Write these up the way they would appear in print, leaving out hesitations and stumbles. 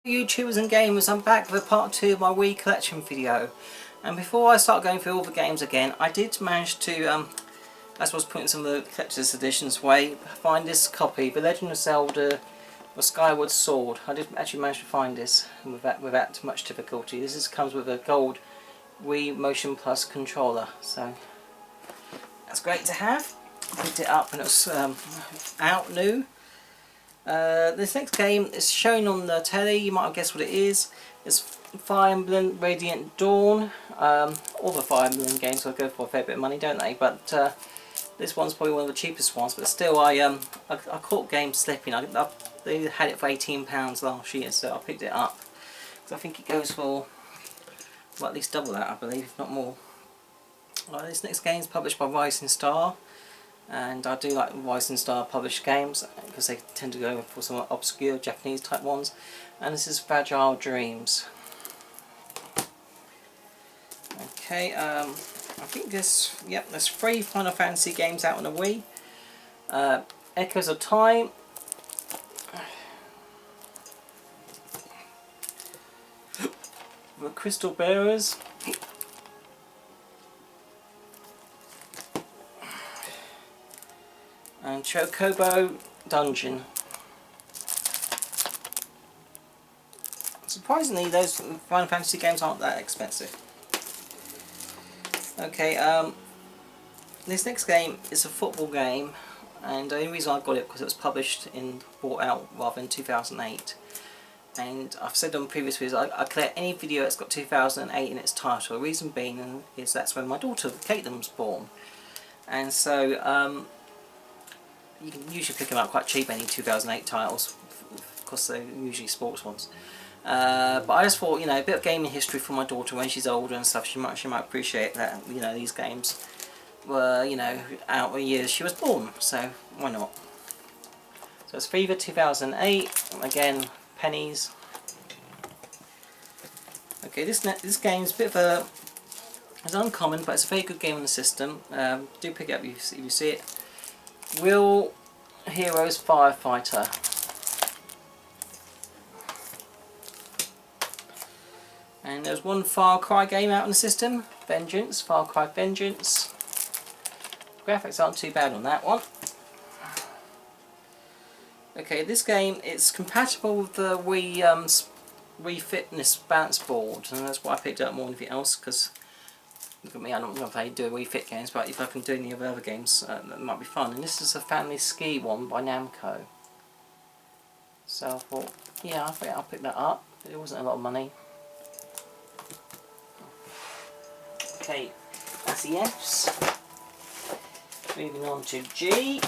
YouTubers and gamers, I'm back with part 2 of my Wii collection video. And before I start going through all the games again, I did manage to, as I was putting some of the collector's editions away, find this copy, The Legend of Zelda or Skyward Sword. I did actually manage to find this without too much difficulty. Comes with a gold Wii Motion Plus controller, so that's great to have. Picked it up and it was out new. This next game is shown on the telly. You might have guessed what it is. It's Fire Emblem Radiant Dawn. All the Fire Emblem games will go for a fair bit of money, don't they? But this one's probably one of the cheapest ones. But still, I caught games slipping. They had it for £18 last year, so I picked it up because I think it goes for well, at least double that, I believe, if not more. This next game is published by Rising Star. And I do like Rising Star published games because they tend to go for some obscure Japanese type ones. And this is Fragile Dreams. Okay, I think there's 3 Final Fantasy games out on the Wii. Echoes of Time. The Crystal Bearers. And Chocobo Dungeon. Surprisingly, those Final Fantasy games aren't that expensive. Okay, this next game is a football game, and the only reason I got it because it was bought out rather in 2008. And I've said on previous videos, I collect any video that's got 2008 in its title. The reason being is that's when my daughter Caitlin was born, and so you can usually pick them up quite cheap, any 2008 titles, because they're usually sports ones. But I just thought, a bit of gaming history for my daughter when she's older and stuff. She might appreciate that. These games were, out the year she was born. So why not? So it's FIFA 2008. Again, pennies. Okay, this game's a bit of it's uncommon, but it's a very good game on the system. Do pick it up if you see it. Real Heroes Firefighter. And there's one Far Cry game out on the system, Vengeance, Far Cry Vengeance. Graphics aren't too bad on that one. Okay, this game is compatible with the Wii Fitness balance board, and that's why I picked it up more than anything else, because look at me, I'm not going to do Wii Fit games, but if I can do any of the other games, that might be fun. And this is a Family Ski one by Namco. So I thought, yeah, I think I'll pick that up. It wasn't a lot of money. Okay, that's the F's. Moving on to G.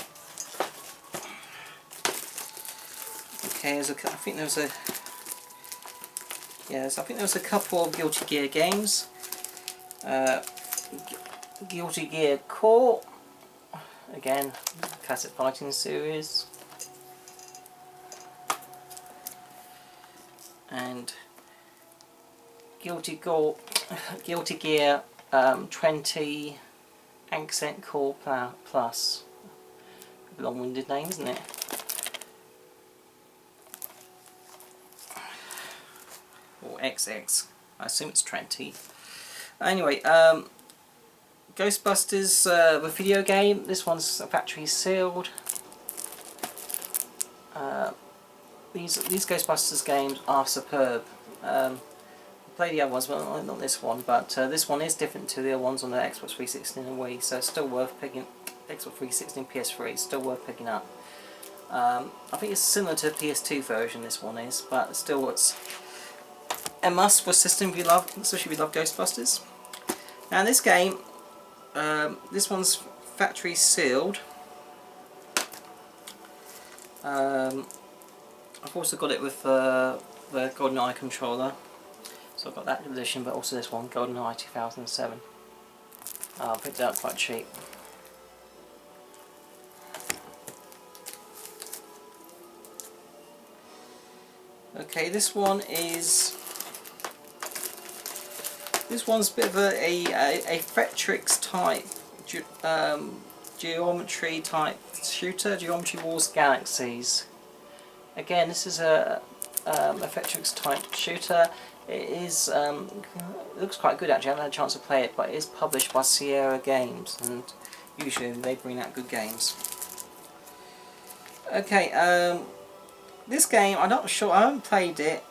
Okay, I think there was a couple of Guilty Gear games. Guilty Gear Core, again, classic fighting series, and Guilty Gear 20 Accent Core Plus. Long-winded name, isn't it? Or XX. I assume it's 20. Anyway, Ghostbusters, the video game. This one's factory sealed. These Ghostbusters games are superb. I played the other ones, well, not this one, but this one is different to the other ones on the Xbox 360 and Wii, so it's still worth picking. Xbox 360 and PS3, it's still worth picking up. I think it's similar to the PS2 version. This one is, but still, it's a must for a system if you love, especially if you love Ghostbusters. Now this game, this one's factory sealed. I've also got it with the GoldenEye controller, so I've got that edition, but also this one, GoldenEye 2007. I picked it up quite cheap. Okay, this one's a bit of a Fretrix type geometry type shooter, Geometry Wars Galaxies. Again, this is a effectrix type shooter. It is it looks quite good actually. I haven't had a chance to play it, but it is published by Sierra Games, and usually they bring out good games. Okay, this game, I'm not sure, I haven't played it.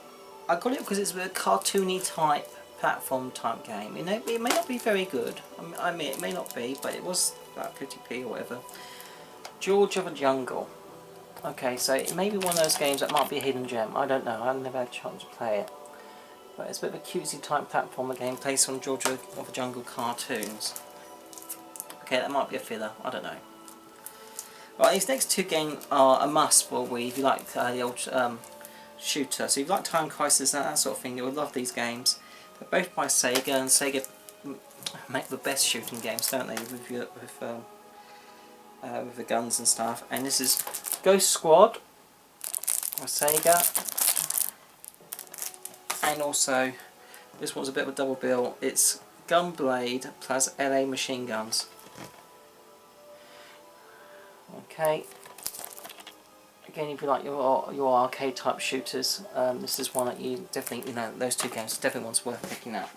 I got it because it's a cartoony type, platform type game. You know, it may not be very good. I mean, it may not be, but it was about 50p or whatever. George of the Jungle. Okay, so it may be one of those games that might be a hidden gem. I don't know, I've never had a chance to play it. But it's a bit of a cutesy type platformer game based on George of the Jungle cartoons. Okay, that might be a filler, I don't know. Right, these next two games are a must for Wii if you like the old shooter. So if you like Time Crisis and that sort of thing, you will love these games. They're both by Sega, and Sega make the best shooting games, don't they, with the guns and stuff. And this is Ghost Squad by Sega, and also this one's a bit of a double bill. It's Gunblade plus LA Machine Guns. Okay. Again, if you like your arcade type shooters, this is one that you definitely, you know, those two games are definitely one's worth picking up.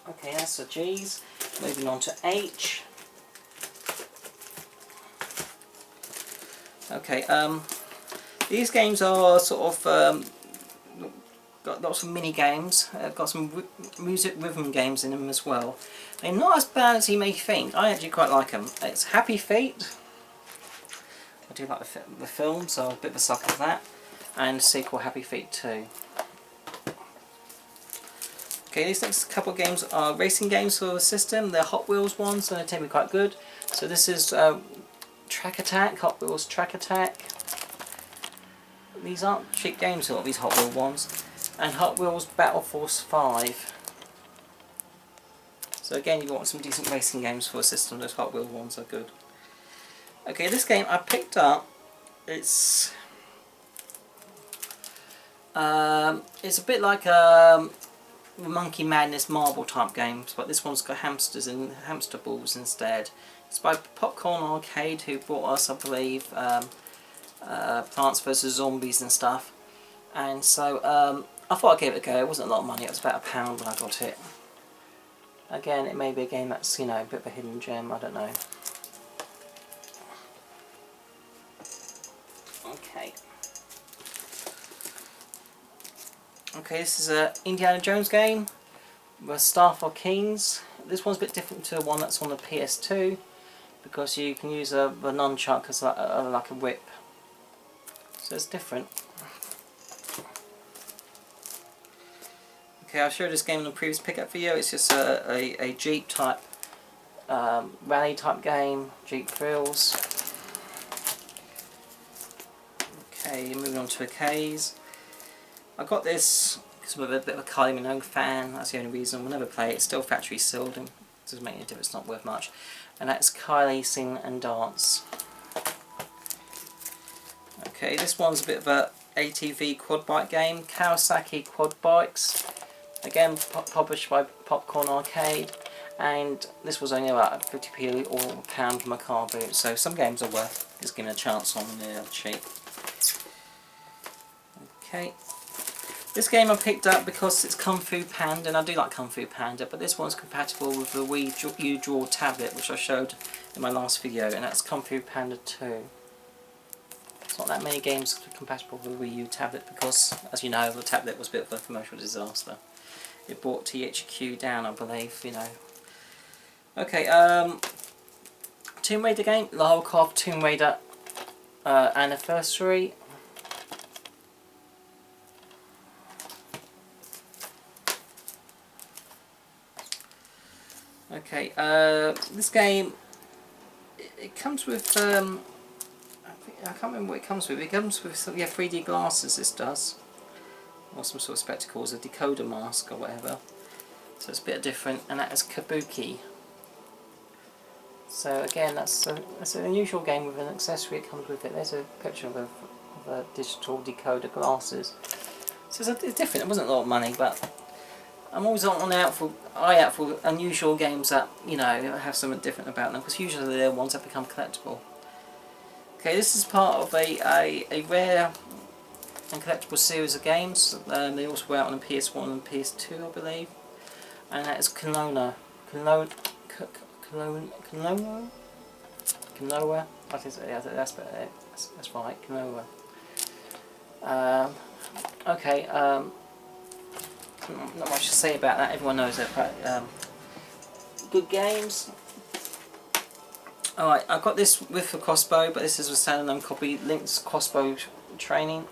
Okay, that's the G's. Moving on to H. Okay, these games are sort of got lots of mini games. Got some music rhythm games in them as well. They're not as bad as you may think. I actually quite like them. It's Happy Feet. I do like the film, so I'm a bit of a sucker for that. And the sequel Happy Feet 2. Okay, these next couple of games are racing games for the system. They're Hot Wheels ones, and they tend to be quite good. So this is Track Attack, Hot Wheels Track Attack. These aren't cheap games, a lot of these Hot Wheels ones. And Hot Wheels Battle Force 5. So again, you want some decent racing games for a system, those Hot Wheels ones are good. Okay, this game I picked up, it's a bit like Monkey Madness marble type games, but this one's got hamsters and hamster balls instead. It's by Popcorn Arcade, who brought us, I believe, Plants vs Zombies and stuff. And so I thought I'd give it a go. It wasn't a lot of money, it was about £1 when I got it. Again, it may be a game that's, you know, a bit of a hidden gem, I don't know. Okay. Okay, this is a Indiana Jones game, the Starfall Kings. This one's a bit different to the one that's on the PS2, because you can use the nunchuck as like a whip. So it's different. Okay, I showed this game in the previous pickup video. It's just a Jeep type, rally type game, Jeep Thrills. Okay, moving on to K's. I got this because I'm a bit of a Kylie Minogue fan. That's the only reason. We'll never play it. It's still factory sealed, and it doesn't make any difference. It's not worth much. And that's Kylie Sing and Dance. Okay, this one's a bit of a ATV quad bike game. Kawasaki quad bikes. Again, published by Popcorn Arcade. And this was only about 50p or £1 from a car boot. So some games are worth just giving a chance on when they're cheap. Okay. This game I picked up because it's Kung Fu Panda, and I do like Kung Fu Panda, but this one's compatible with the Wii U Draw tablet, which I showed in my last video, and that's Kung Fu Panda 2. It's not that many games compatible with the Wii U tablet because, as you know, the tablet was a bit of a commercial disaster. It brought THQ down, I believe, you know. Okay, Tomb Raider game, Lara Croft Tomb Raider Anniversary. Okay, this game, it comes with, I can't remember what it comes with. It comes with some, yeah, 3D glasses, this does. Or some sort of spectacles, a decoder mask or whatever. So it's a bit different, and that is Kabuki. So again, that's an unusual game with an accessory that comes with it. There's a picture of a digital decoder glasses. So it's different, it wasn't a lot of money, but I'm always on the eye out for unusual games that, you know, have something different about them, because usually they're ones that become collectible. Okay, this is part of a rare and collectible series of games. They also were out on the PS1 and PS2, I believe. And that is Klonoa. Klonoa. I think that's right. Klonoa. Okay. Not much to say about that. Everyone knows that. Good games. Alright, I've got this with a crossbow, but this is a standalone copy. Link's crossbow training.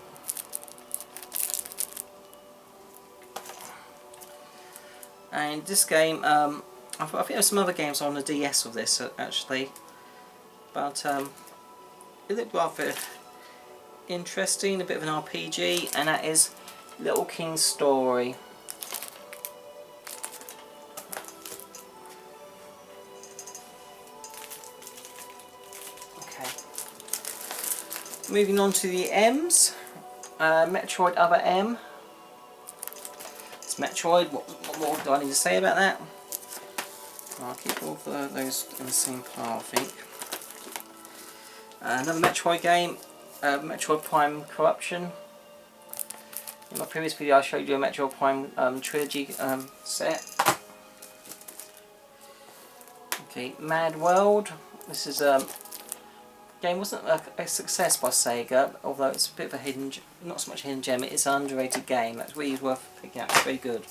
And this game, I think there's some other games on the DS of this actually, but it looked rather interesting, a bit of an RPG, and that is Little King's Story. Okay. Moving on to the M's, Metroid Other M. It's Metroid. What more do I need to say about that? I'll keep all of those in the same pile, I think. Another Metroid game, Metroid Prime Corruption. In my previous video I showed you a Metroid Prime trilogy set. Okay, Mad World. This is game wasn't a success by Sega, although it's a bit of a hidden, not so much a hidden gem, it's an underrated game. That's really worth picking up, it's very good.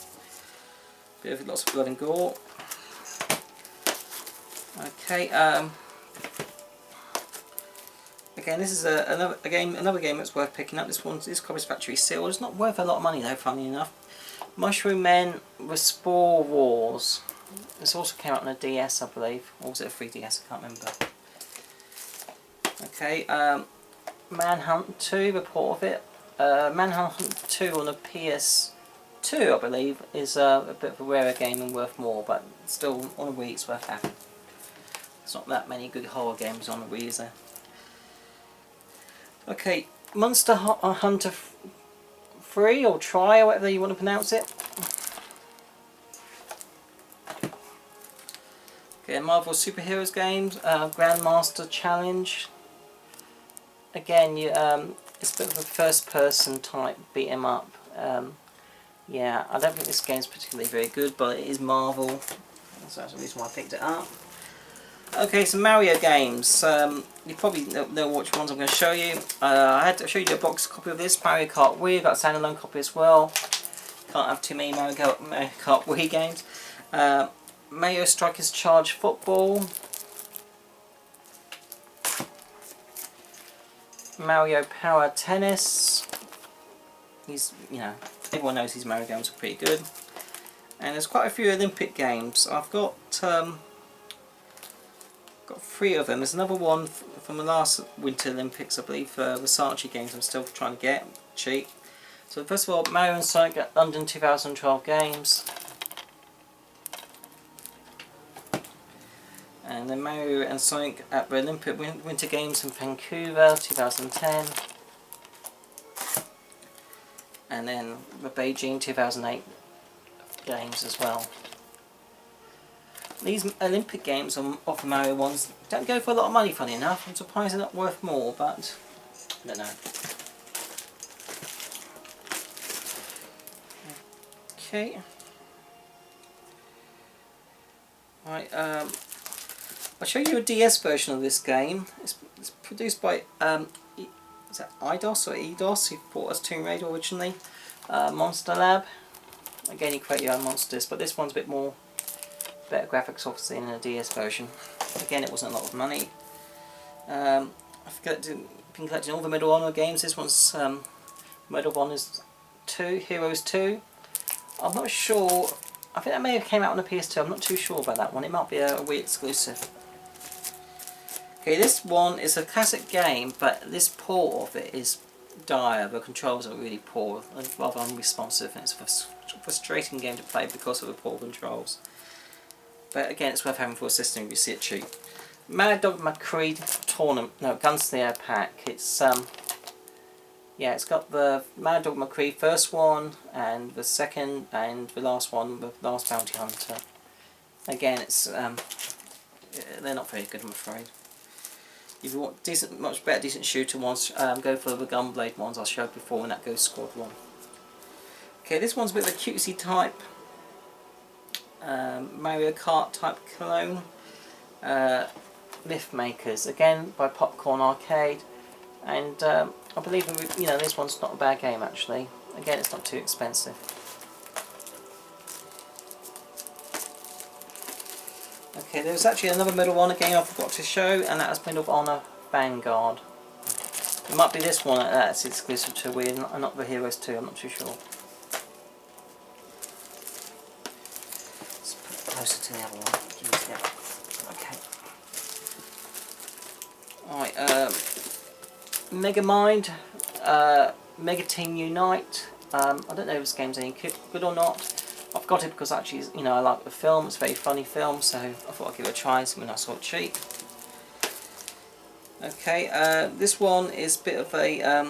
Bit of lots of blood and gore. Okay, again this is another game that's worth picking up. This copy's factory sealed. It's not worth a lot of money though, funnily enough. Mushroom Men with Spore Wars. This also came out on a DS, I believe, or was it a 3DS? I can't remember. Okay, Manhunt 2, report of it. Manhunt 2 on the PS2, I believe, is a bit of a rarer game and worth more, but still on a Wii it's worth having. There's not that many good horror games on the Wii, is there? Okay, Monster Hunter 3 or Try, or whatever you want to pronounce it. Okay, Marvel Superheroes games, Grandmaster Challenge. Again, it's a bit of a first-person type beat 'em up. Yeah, I don't think this game's particularly very good, but it is Marvel, so that's the reason why I picked it up. Okay, some Mario games. You probably know which ones I'm going to show you. I had to show you a box copy of this, Mario Kart Wii. I've got a standalone copy as well. Can't have too many Mario Kart Wii games. Mario Strikers Charge Football. Mario Power Tennis. Everyone knows these Mario games are pretty good. And there's quite a few Olympic games. I've got 3 of them. There's another one from the last Winter Olympics, I believe, Versace games I'm still trying to get cheap. So first of all, Mario and Sonic at London 2012 games. And then Mario and Sonic at the Olympic Winter Games in Vancouver 2010. And then the Beijing 2008 games as well. These Olympic games of the Mario ones don't go for a lot of money, funny enough. I'm surprised they're not worth more, but I don't know. Okay. Right, I'll show you a DS version of this game. It's produced by is that IDOS or EDOS, who brought us Tomb Raider originally. Monster Lab. Again, you create your own monsters, but this one's a bit more better graphics, obviously, in a DS version. Again, it wasn't a lot of money. I've been collecting all the Medal of Honor games. This one's Medal of Honor 2, Heroes 2. I'm not sure. I think that may have came out on the PS2. I'm not too sure about that one. It might be a Wii exclusive. Okay, this one is a classic game, but this port of it is dire. The controls are really poor and rather unresponsive, and it's a frustrating game to play because of the poor controls. But again, it's worth having for a system if you see it cheap. Mad Dog McCree Tournament, no, Gunslinger Pack. It's yeah, it's got the Mad Dog McCree first one, and the second, and the last one, the Last Bounty Hunter. Again, it's they're not very good, I'm afraid. If you want much better decent shooter ones, go for the Gunblade ones I showed before, and that goes Squad 1. Okay, this one's a bit of a cutesy type Mario Kart type clone. Myth Makers, again by Popcorn Arcade, and I believe this one's not a bad game actually. Again, it's not too expensive. Okay, there's actually another Medal of Honor game I forgot to show, and that was Medal of Honor Vanguard. It might be this one that's exclusive to Wii and not the Heroes 2, I'm not too sure. Let's put it closer to the other one. Okay. Alright, Mega Mind, Mega Team Unite. I don't know if this game's any good or not. I've got it because actually, I like the film. It's a very funny film, so I thought I'd give it a try when I saw it cheap. Okay, this one is a bit of a, I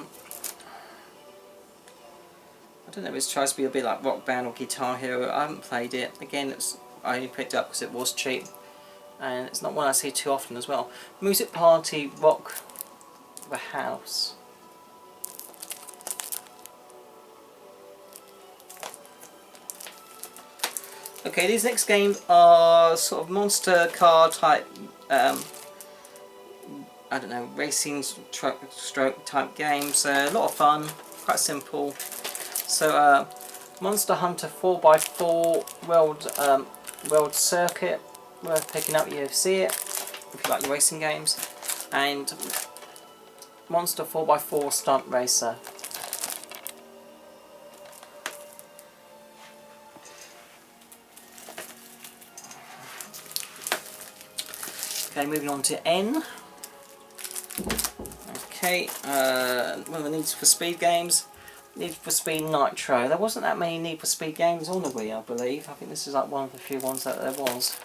don't know if it tries to be a bit like Rock Band or Guitar Hero. I haven't played it. Again, I only picked it up because it was cheap, and it's not one I see too often as well. Music Party Rock the House. Okay, these next games are sort of monster car type, I don't know, racing stroke type games. A lot of fun, quite simple. So, Monster Hunter 4x4 World Circuit, worth picking up. You see it if you like your racing games, and Monster 4x4 Stunt Racer. Okay, moving on to N. Okay, one of the Need for Speed games. Need for Speed Nitro. There wasn't that many Need for Speed games on the Wii, I believe. I think this is like one of the few ones that there was.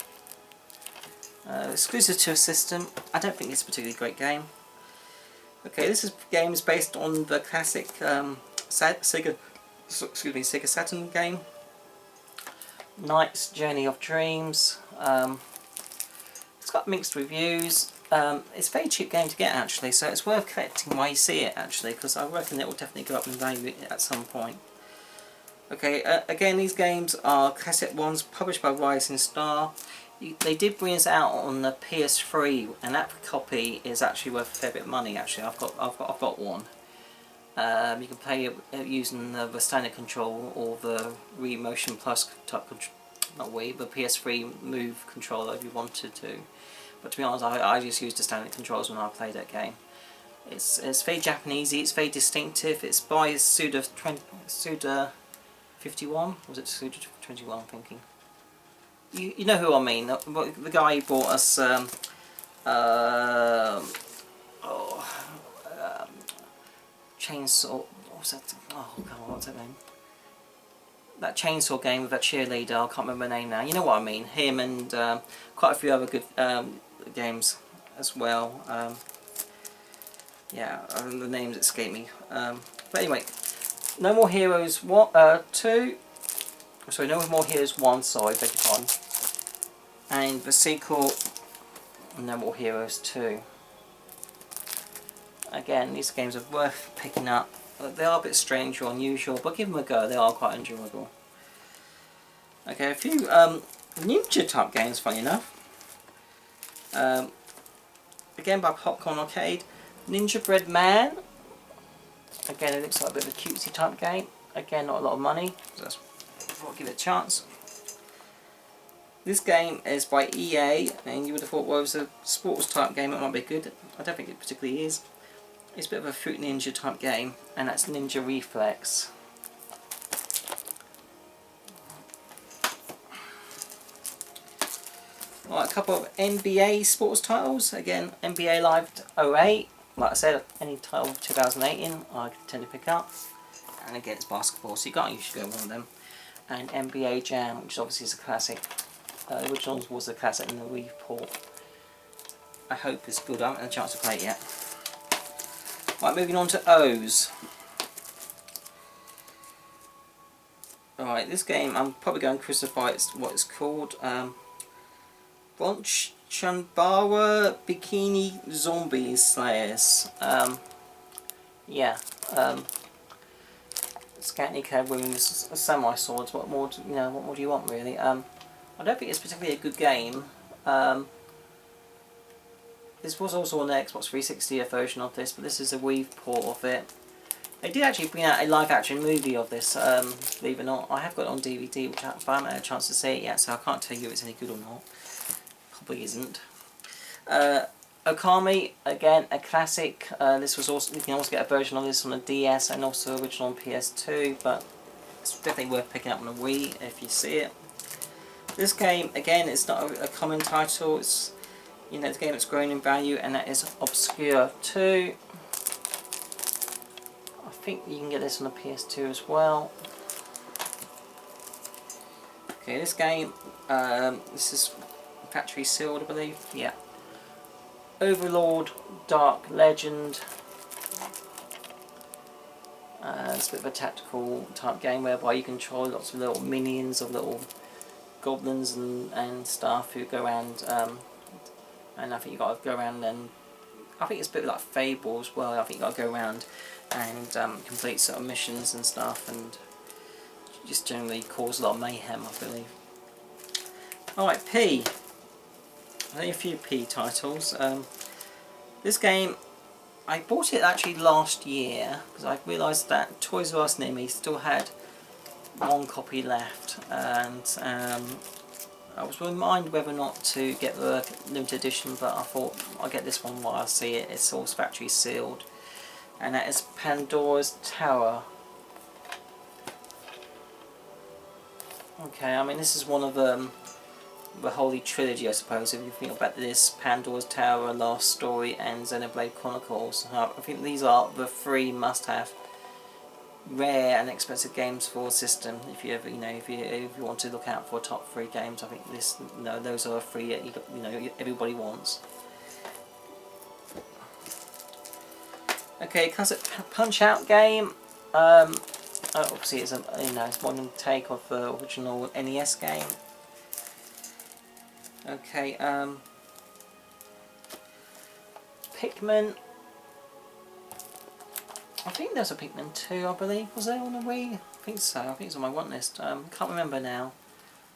Exclusive to a system. I don't think it's a particularly great game. Okay, this game is based on the classic Sega Saturn game, Knight's Journey of Dreams. It's got mixed reviews. It's a very cheap game to get actually, so it's worth collecting while you see it actually, because I reckon it will definitely go up in value at some point. Okay, again, these games are cassette ones published by Rising Star. They did bring us out on the PS3, and that copy is actually worth a fair bit of money. Actually, I've got one. You can play it using the standard control or the Wii Motion Plus type control. Not Wii, but PS3 Move controller if you wanted to. But to be honest, I just used the standard controls when I played that game. It's very Japanesey, it's very distinctive. It's by Suda 51? Was it Suda 21 I'm thinking? You know who I mean, the guy who bought us Chainsaw, what was that? Oh come on, what's that name? That chainsaw game with that cheerleader, I can't remember her name now. You know what I mean. Him and quite a few other good games as well. Yeah, the names escape me. But anyway, No More Heroes 2. Sorry, No More Heroes 1, sorry, beg your pardon. And the sequel, No More Heroes 2. Again, these games are worth picking up. They are a bit strange or unusual, but give them a go, they are quite enjoyable. Okay, a few ninja type games, funny enough. Again by Popcorn Arcade. Ninja Bread Man. Again, it looks like a bit of a cutesy type game. Again, not a lot of money, so I thought I'd give it a chance. This game is by EA, and you would have thought, well, it was a sports type game, it might be good. I don't think it particularly is. It's a bit of a Fruit Ninja type game, and that's Ninja Reflex. Right, a couple of NBA sports titles. Again, NBA Live 08. Like I said, any title of 2008 in, I tend to pick up. And again, it's basketball, so you can't usually go one of them. And NBA Jam, which obviously is a classic. The original was a classic in the Wii port. I hope it's good. I haven't had a chance to play it yet. Right, moving on to O's. Alright, this game, I'm probably going to crucify what it's called. Bronch Chanbara Bikini Zombie Slayers. Yeah. Scantily clad women with samurai swords. What more? What more do you want, really? I don't think it's particularly a good game. This was also on the Xbox 360 version of this, but this is a Wii port of it. They did actually bring out a live-action movie of this, believe it or not. I have got it on DVD, which I haven't had a chance to see it yet, so I can't tell you if it's any good or not. Probably isn't. Okami, again, a classic. This was also, you can also get a version of this on a DS and also original on PS2, but it's definitely worth picking up on a Wii if you see it. This game, again, it's not a common title. It's the game that's grown in value, and that is Obscure 2. I think you can get this on the PS2 as well. Okay, this game, this is factory sealed, I believe. Yeah. Overlord Dark Legend. It's a bit of a tactical type game whereby you control lots of little minions of little goblins and stuff who go around, and I think you've got to go around and I think it's a bit like Fable as well. I think you've got to go around and complete sort of missions and stuff, and just generally cause a lot of mayhem, I believe. Alright, P. Only a few P titles. This game, I bought it actually last year because I realised that Toys R Us near me still had one copy left, and I was in mind whether or not to get the limited edition, but I thought I'll get this one while I see it. It's all factory sealed, and that is Pandora's Tower. Okay, I mean this is one of the Holy Trilogy, I suppose, if you think about this: Pandora's Tower, Last Story, and Xenoblade Chronicles. I think these are the three must-have, rare and expensive games for a system. If you ever, if you want to look out for top 3 games, I think those are 3 that everybody wants. Okay, classic Punch-Out game. Obviously, it's it's modern take of the original NES game. Okay, Pikmin. I think there's a Pikmin 2, I believe. Was there on the Wii? I think so. I think it's on my want list. Can't remember now.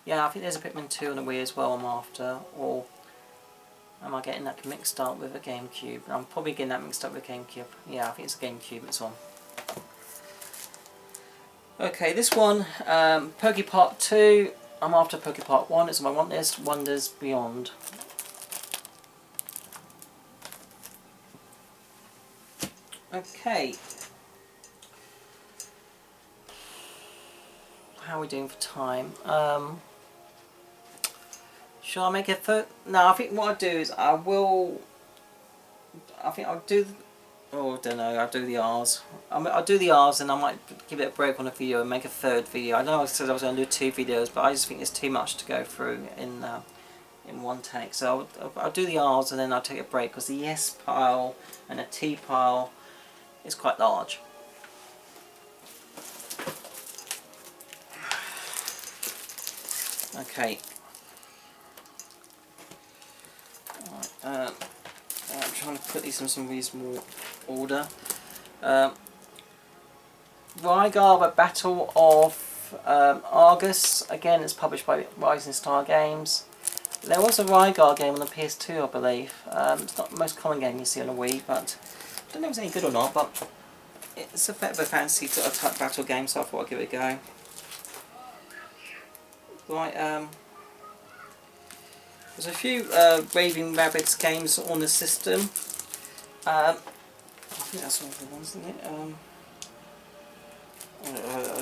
Yeah, I think there's a Pikmin 2 on the Wii as well I'm after. Or am I getting that mixed up with a GameCube? I'm probably getting that mixed up with GameCube. Yeah, I think it's a GameCube it's on. Okay, this one, Poke Park 2. I'm after Poke Park 1. It's on my want list. Wonders Beyond. Okay. How are we doing for time? Shall I make a no, I think what I'll do is I think I'll do... Oh, I don't know, I'll do the R's. I'll do the R's and I might give it a break on a video and make a third video. I know I said I was going to do 2 videos, but I just think it's too much to go through in one take. So I'll do the R's and then I'll take a break, because the yes pile and the T pile is quite large. Okay. Right, I'm trying to put these in some reasonable order. Rygar, the Battle of Argus. Again, it's published by Rising Star Games. There was a Rygar game on the PS2, I believe. It's not the most common game you see on a Wii, but I don't know if it's any good or not, but it's a bit of a fancy sort of type battle game, so I thought I'd give it a go. Right, there's a few Raving Rabbids games on the system. I think that's one of the ones, isn't it?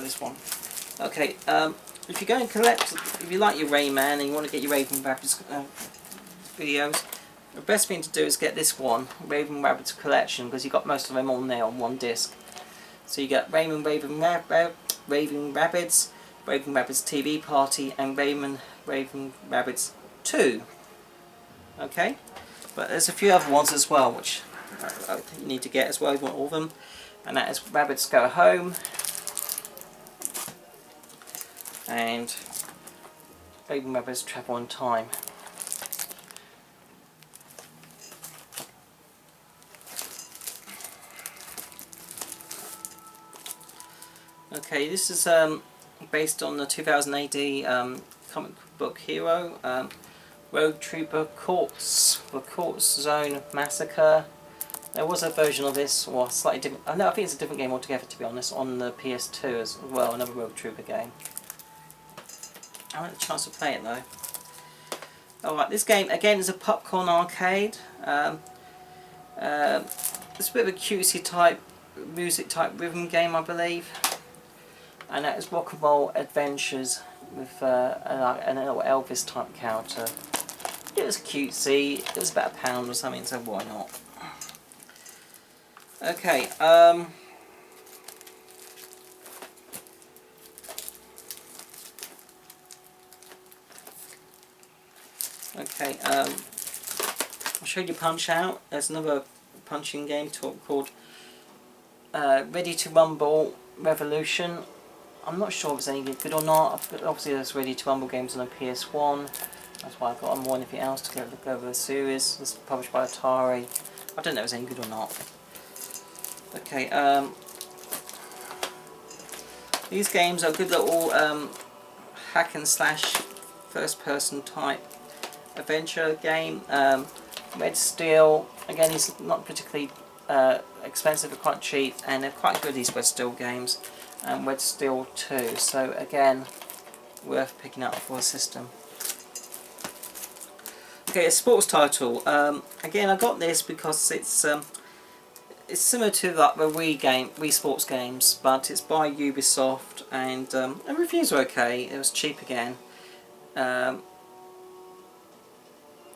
This one. Okay, if you go and collect, if you like your Rayman and you want to get your Raving Rabbids videos, the best thing to do is get this one, Raving Rabbids Collection, because you've got most of them on there on one disc. So you get Raving Rabbids, Raving Rabbids TV Party, and Raving Rabbids 2. Okay, but there's a few other ones as well which you need to get as well. You want all of them, and that is Rabbids Go Home and Raving Rabbids Travel in Time. Okay, this is based on the 2000 AD comic book hero, Rogue Trooper Courts, the Courts Zone Massacre. There was a version of this, or slightly different. No, I think it's a different game altogether, to be honest, on the PS2 as well. Another Rogue Trooper game. I haven't had a chance to play it though. Alright, this game again is a popcorn arcade. It's a bit of a cutesy type, music type rhythm game, I believe. And that is Rock and Roll Adventures with a little Elvis type character. It was cutesy. It was about £1 or something, so why not? Okay. Okay. I showed you Punch Out. There's another punching game called Ready to Rumble Revolution. I'm not sure if it's any good or not. Obviously there's Ready to Rumble games on the PS1. That's why I got on more than anything else to go over the series. It's published by Atari. I don't know if it's any good or not. Okay, these games are good little hack and slash first person type adventure game. Red Steel, again, he's not particularly expensive, but quite cheap, and they're quite good, these Red Steel games. And Red Steel 2, so again, worth picking up for a system. Okay, a sports title. Again, I got this because it's similar to like the Wii Sports games, but it's by Ubisoft, and the reviews are okay. It was cheap again.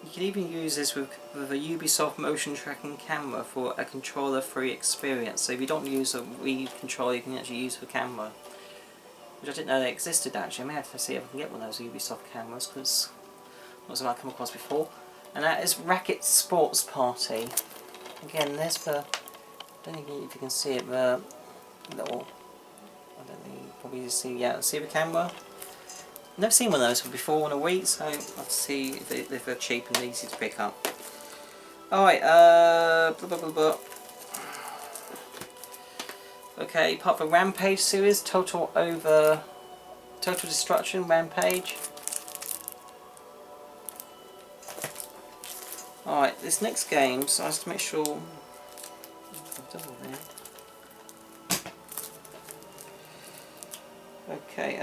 You can even use this with a Ubisoft motion tracking camera for a controller-free experience. So if you don't use a Wii controller, you can actually use the camera, which I didn't know they existed actually. I may have to see if I can get one of those Ubisoft cameras, because not something I've come across before. And that is Racket Sports Party. Again, there's the, I don't know if you can see it, the little, I don't think you can probably see the camera. Never seen one of those before on a Wii, so I'll see if they're cheap and easy to pick up. Alright, blah blah blah blah. Okay, part of the Rampage series, Total Destruction Rampage. Alright, this next game, so I have to make sure. Double there. Okay,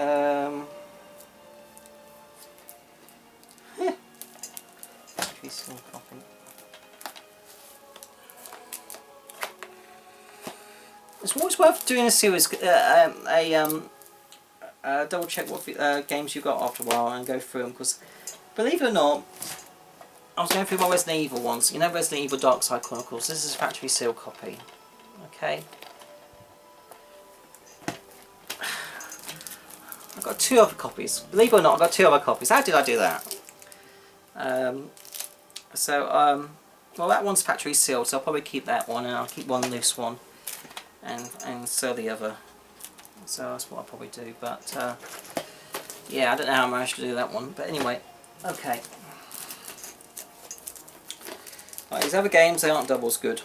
copy. It's always worth doing a series, double check what games you got after a while and go through them, because believe it or not, I was going through my Resident Evil ones. You know Resident Evil Dark Side Chronicles? This is a factory seal copy. Okay. I've got 2 other copies. Believe it or not, I've got 2 other copies. How did I do that? Well, that one's factory sealed, so I'll probably keep that one, and I'll keep one loose one, and sell the other. So that's what I'll probably do. But yeah, I don't know how I managed to do that one. But anyway, okay. Right, these other games, they aren't doubles good.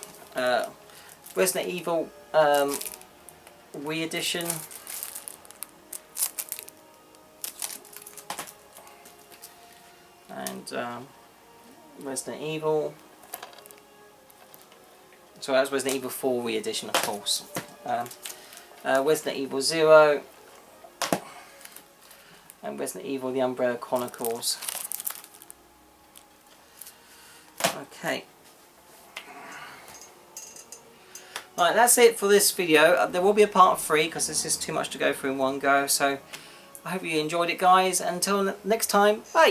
Resident Evil Wii Edition. And Resident Evil. So that's Resident Evil 4 Wii Edition, of course. Resident Evil 0. And Resident Evil The Umbrella Chronicles. Okay. Right, that's it for this video. There will be a part 3 because this is too much to go through in one go. So I hope you enjoyed it, guys. Until next time, bye!